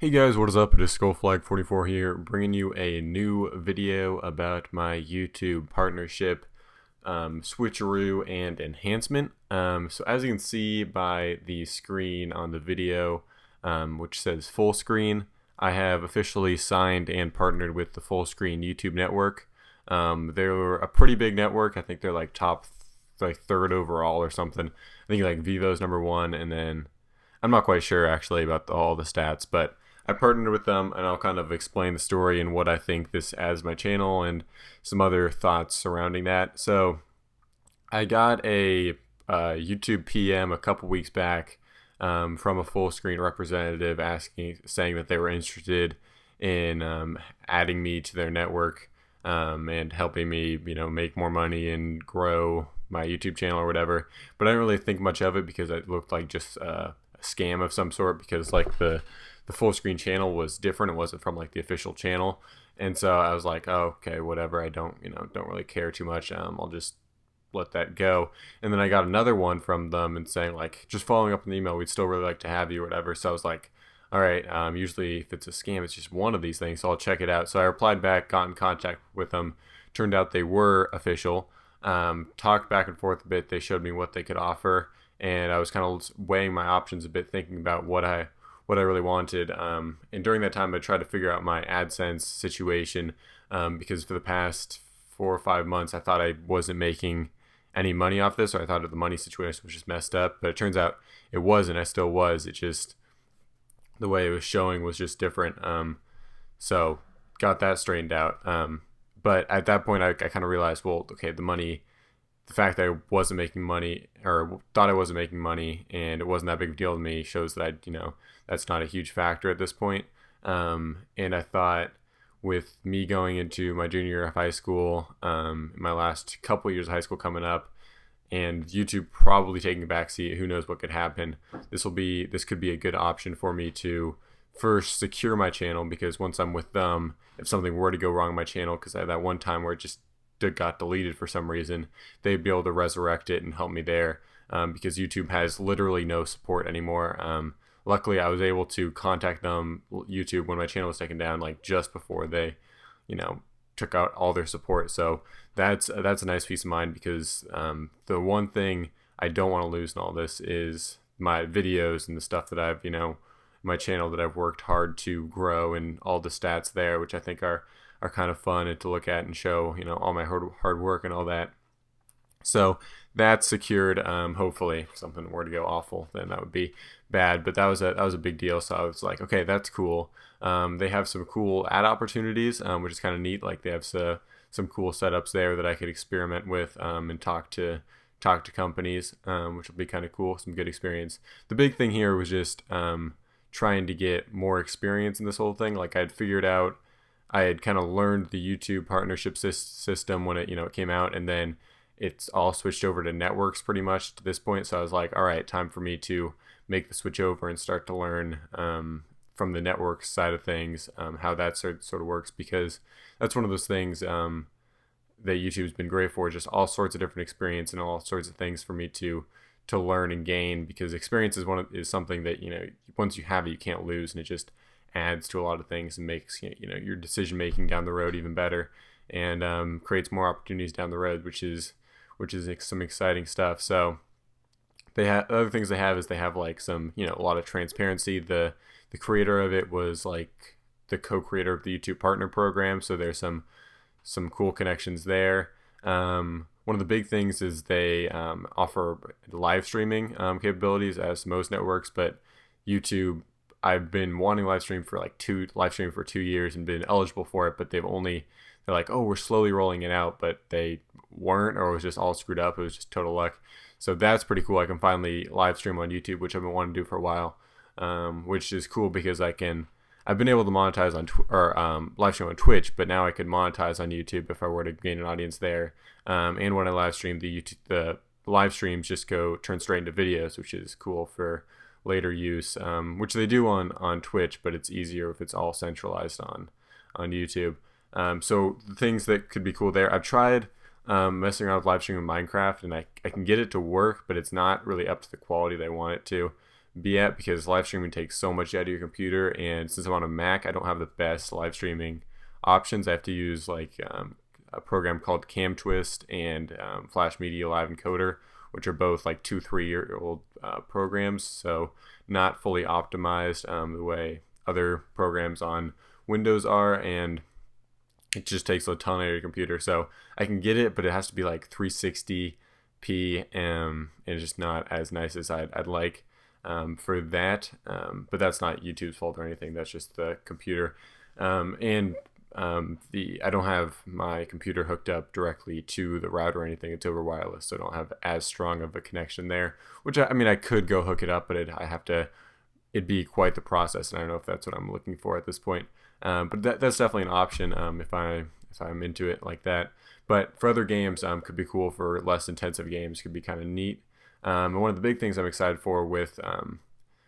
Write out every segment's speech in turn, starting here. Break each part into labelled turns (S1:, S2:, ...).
S1: Hey guys, what is up? It is SkullFlag44 here, bringing you a new video about my YouTube partnership switcheroo and enhancement. So as you can see by the screen on the video, which says Fullscreen, I have officially signed and partnered with the Fullscreen YouTube network. They're a pretty big network. I think they're like third overall or something. I think like Vivo's number one, and then I'm not quite sure actually about all the stats, but I partnered with them, and I'll kind of explain the story and what I think this adds to my channel and some other thoughts surrounding that. So I got a YouTube PM a couple weeks back from a Fullscreen representative saying that they were interested in adding me to their network and helping me, make more money and grow my YouTube channel or whatever. But I didn't really think much of it because it looked like just a scam of some sort, because like the Fullscreen channel was different. It wasn't from like the official channel, and so I was like, oh, okay, whatever. I don't really care too much. I'll just let that go. And then I got another one from them and saying like, just following up on the email, we'd still really like to have you or whatever. So I was like, all right, usually if it's a scam, it's just one of these things, so I'll check it out. So I replied back, got in contact with them. Turned out they were official. Talked back and forth a bit. They showed me what they could offer, and I was kind of weighing my options a bit, thinking about what I really wanted. And during that time, I tried to figure out my AdSense situation, because for the past 4 or 5 months, I thought I wasn't making any money off this, or I thought that the money situation was just messed up. But it turns out it wasn't. I still was. It just, the way it was showing was just different. So got that straightened out. But at that point, I kind of realized, well, okay, the fact that I wasn't making money, or thought I wasn't making money, and it wasn't that big of a deal to me, shows that that's not a huge factor at this point. And I thought, with me going into my junior year of high school, my last couple of years of high school coming up, and YouTube probably taking a backseat, who knows what could happen. This could be a good option for me to first secure my channel, because once I'm with them, if something were to go wrong in my channel, because I had that one time where it just got deleted for some reason, they'd be able to resurrect it and help me there, because YouTube has literally no support anymore. Luckily, I was able to contact them, YouTube, when my channel was taken down, like just before they, took out all their support. So that's a nice peace of mind, because the one thing I don't want to lose in all this is my videos and the stuff that I've, my channel that I've worked hard to grow, and all the stats there, which I think are kind of fun and to look at and show, all my hard work and all that. So that's secured. Hopefully, if something were to go awful, then that would be bad. But that was a big deal. So I was like, okay, that's cool. They have some cool ad opportunities, which is kind of neat. Like they have some cool setups there that I could experiment with, and talk to companies, which will be kind of cool. Some good experience. The big thing here was just trying to get more experience in this whole thing. Like I had kind of learned the YouTube partnership system when it came out, and then it's all switched over to networks pretty much to this point. So I was like, all right, time for me to make the switch over and start to learn from the network side of things, how that sort of works, because that's one of those things that YouTube's been great for, just all sorts of different experience and all sorts of things for me to learn and gain, because experience is something that once you have it, you can't lose, and it just adds to a lot of things and makes your decision making down the road even better, and creates more opportunities down the road, which is some exciting stuff. So other things they have is they have like some a lot of transparency. The creator of it was like the co-creator of the YouTube Partner Program, so there's some cool connections there. One of the big things is they offer live streaming capabilities, as most networks, but YouTube, I've been wanting live stream for 2 years and been eligible for it, but they're like, oh, we're slowly rolling it out, but they weren't, or it was just all screwed up. It was just total luck. So that's pretty cool. I can finally live stream on YouTube, which I've been wanting to do for a while, which is cool because I've been able to monetize on live stream on Twitch, but now I could monetize on YouTube if I were to gain an audience there. And when I live stream, the live streams just turn straight into videos, which is cool for later use, which they do on Twitch, but it's easier if it's all centralized on YouTube. So the things that could be cool there, I've tried messing around with live streaming Minecraft, and I can get it to work, but it's not really up to the quality that I want it to. be at, because live streaming takes so much out of your computer, and since I'm on a Mac, I don't have the best live streaming options. I have to use like a program called CamTwist and Flash Media Live Encoder, which are both like 2-3 year old programs, so not fully optimized the way other programs on Windows are, and it just takes a ton out of your computer. So I can get it, but it has to be like 360p, and it's just not as nice as I'd like for that. But that's not YouTube's fault or anything. That's just the computer. And I don't have my computer hooked up directly to the router or anything. It's over wireless, so I don't have as strong of a connection there. Which I mean, I could go hook it up, but it'd be quite the process, and I don't know if that's what I'm looking for at this point. But that's definitely an option if I'm into it like that. But for other games, could be cool. For less intensive games, could be kind of neat. And one of the big things I'm excited for with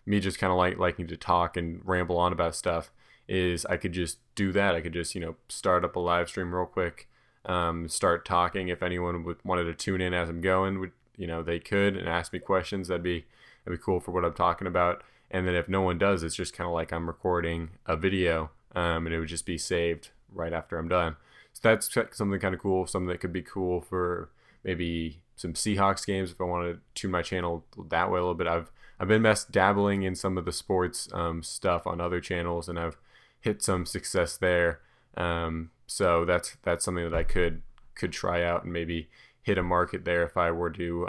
S1: me just kind of liking to talk and ramble on about stuff is I could just do that. I could just start up a live stream real quick, start talking. If anyone wanted to tune in as I'm going, they could and ask me questions. That'd be cool for what I'm talking about. And then if no one does, it's just kind of like I'm recording a video, and it would just be saved right after I'm done. So that's something kind of cool, something that could be cool for maybe some Seahawks games if I wanted to tune my channel that way a little bit. I've been dabbling in some of the sports stuff on other channels, and I've hit some success there. So that's something that I could try out and maybe hit a market there if I were to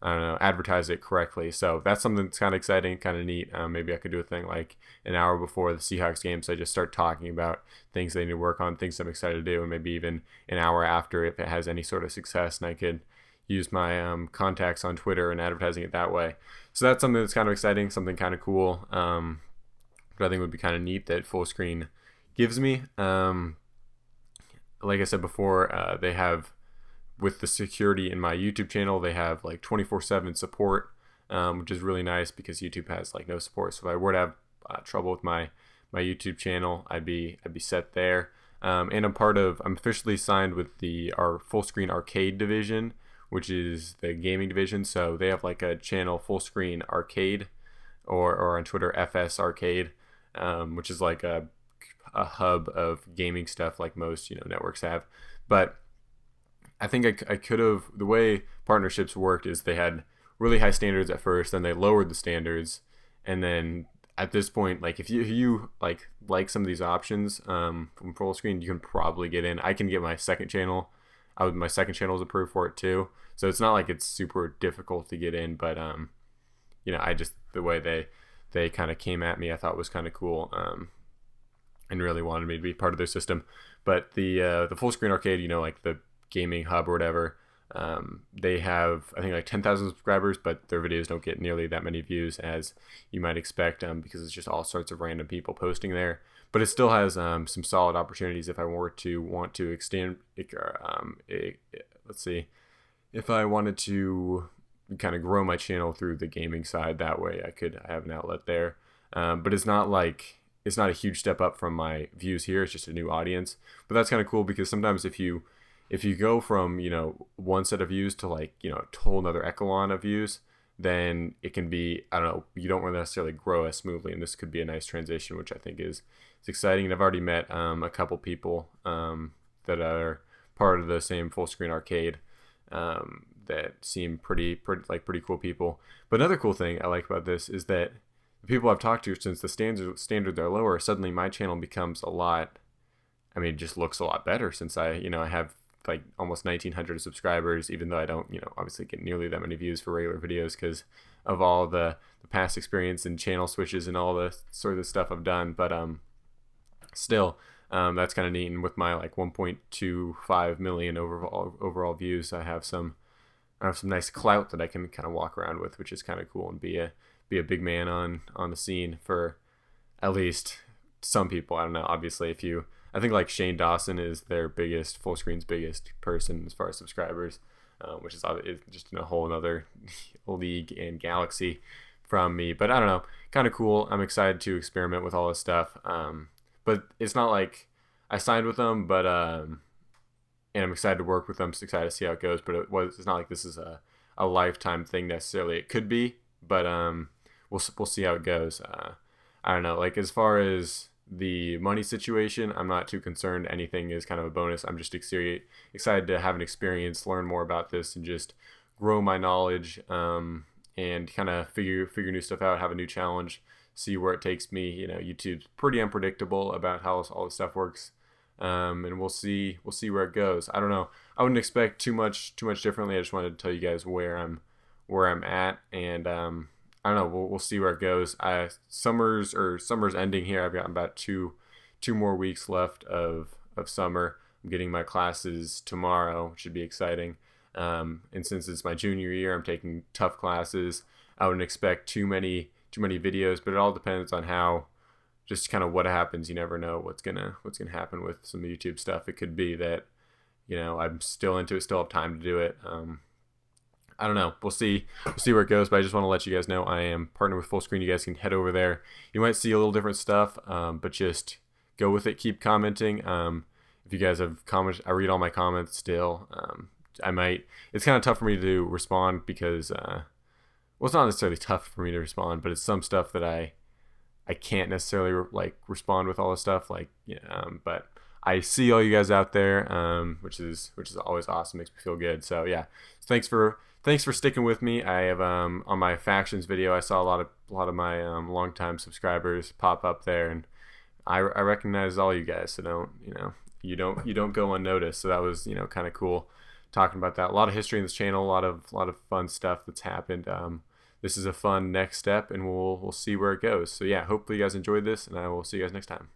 S1: I don't know, advertise it correctly. So that's something that's kind of exciting, kind of neat. Maybe I could do a thing like an hour before the Seahawks game, so I just start talking about things they need to work on, things I'm excited to do, and maybe even an hour after if it has any sort of success, and I could use my contacts on Twitter and advertising it that way. So that's something that's kind of exciting, something kind of cool, but I think would be kind of neat that Fullscreen gives me. Like I said before, they have, with the security in my YouTube channel, they have like 24/7 support, which is really nice because YouTube has like no support. So if I were to have trouble with my YouTube channel, I'd be set there. And I'm officially signed with our Fullscreen Arcade division, which is the gaming division. So they have like a channel, Fullscreen Arcade, or on Twitter, FS Arcade, which is like a hub of gaming stuff like most networks have. But I think I could have, the way partnerships worked is they had really high standards at first, then they lowered the standards, and then at this point, like if you like some of these options from Fullscreen, you can probably get in. I can get my second channel. My second channel is approved for it too, so it's not like it's super difficult to get in. But I just, the way they kind of came at me, I thought was kind of cool, and really wanted me to be part of their system. But the Fullscreen Arcade, like the gaming hub or whatever, they have, I think, like 10,000 subscribers, but their videos don't get nearly that many views as you might expect, because it's just all sorts of random people posting there. But it still has some solid opportunities if I were to want to extend. Let's see, if I wanted to kind of grow my channel through the gaming side that way, I have an outlet there. But it's not a huge step up from my views here. It's just a new audience. But that's kind of cool, because sometimes if you go from one set of views to a whole another echelon of views, then it can be, I don't know, you don't necessarily grow as smoothly, and this could be a nice transition, which I think is exciting. And I've already met a couple people that are part of the same Fullscreen Arcade that seem pretty cool people. But another cool thing I like about this is that the people I've talked to, since the standards are lower, suddenly my channel becomes it just looks a lot better, since I have like almost 1,900 subscribers, even though I don't obviously get nearly that many views for regular videos because of all the past experience and channel switches and all the sort of stuff I've done. But still, that's kind of neat. And with my like 1.25 million overall views, I have some nice clout that I can kind of walk around with, which is kind of cool, and be a big man on the scene for at least some people. I don't know, obviously, I think like Shane Dawson is Fullscreen's biggest person as far as subscribers, which is just in a whole another league and galaxy from me. But I don't know, kind of cool. I'm excited to experiment with all this stuff. But it's not like I signed with them, but and I'm excited to work with them. Excited to see how it goes. But it's not like this is a a lifetime thing necessarily. It could be, but we'll see how it goes. I don't know. Like as far as the money situation, I'm not too concerned. Anything is kind of a bonus. I'm just excited to have an experience, learn more about this, and just grow my knowledge, and kind of figure new stuff out, have a new challenge, see where it takes me. You know, YouTube's pretty unpredictable about how all this stuff works, and we'll see where it goes. I don't know. I wouldn't expect too much differently. I just wanted to tell you guys where I'm at, and I don't know. We'll see where it goes. Summer's ending here. I've got about two more weeks left of summer. I'm getting my classes tomorrow, which should be exciting. And since it's my junior year, I'm taking tough classes. I wouldn't expect too many videos, but it all depends on how, just kind of what happens. You never know what's gonna happen with some YouTube stuff. It could be that, you know, I'm still into it, still have time to do it. I don't know. We'll see where it goes. But I just want to let you guys know I am partnered with Fullscreen. You guys can head over there. You might see a little different stuff, but just go with it. Keep commenting. If you guys have comments, I read all my comments still. It's kind of tough for me to respond because, well, it's not necessarily tough for me to respond, but it's some stuff that I can't necessarily respond with all this stuff. But I see all you guys out there, which is always awesome. Makes me feel good. So yeah, thanks for sticking with me. I have on my factions video, I saw a lot of my longtime subscribers pop up there, and I recognize all you guys. So you don't go unnoticed. So that was kind of cool talking about that. A lot of history in this channel, a lot of fun stuff that's happened. This is a fun next step, and we'll see where it goes. So yeah, hopefully you guys enjoyed this, and I will see you guys next time.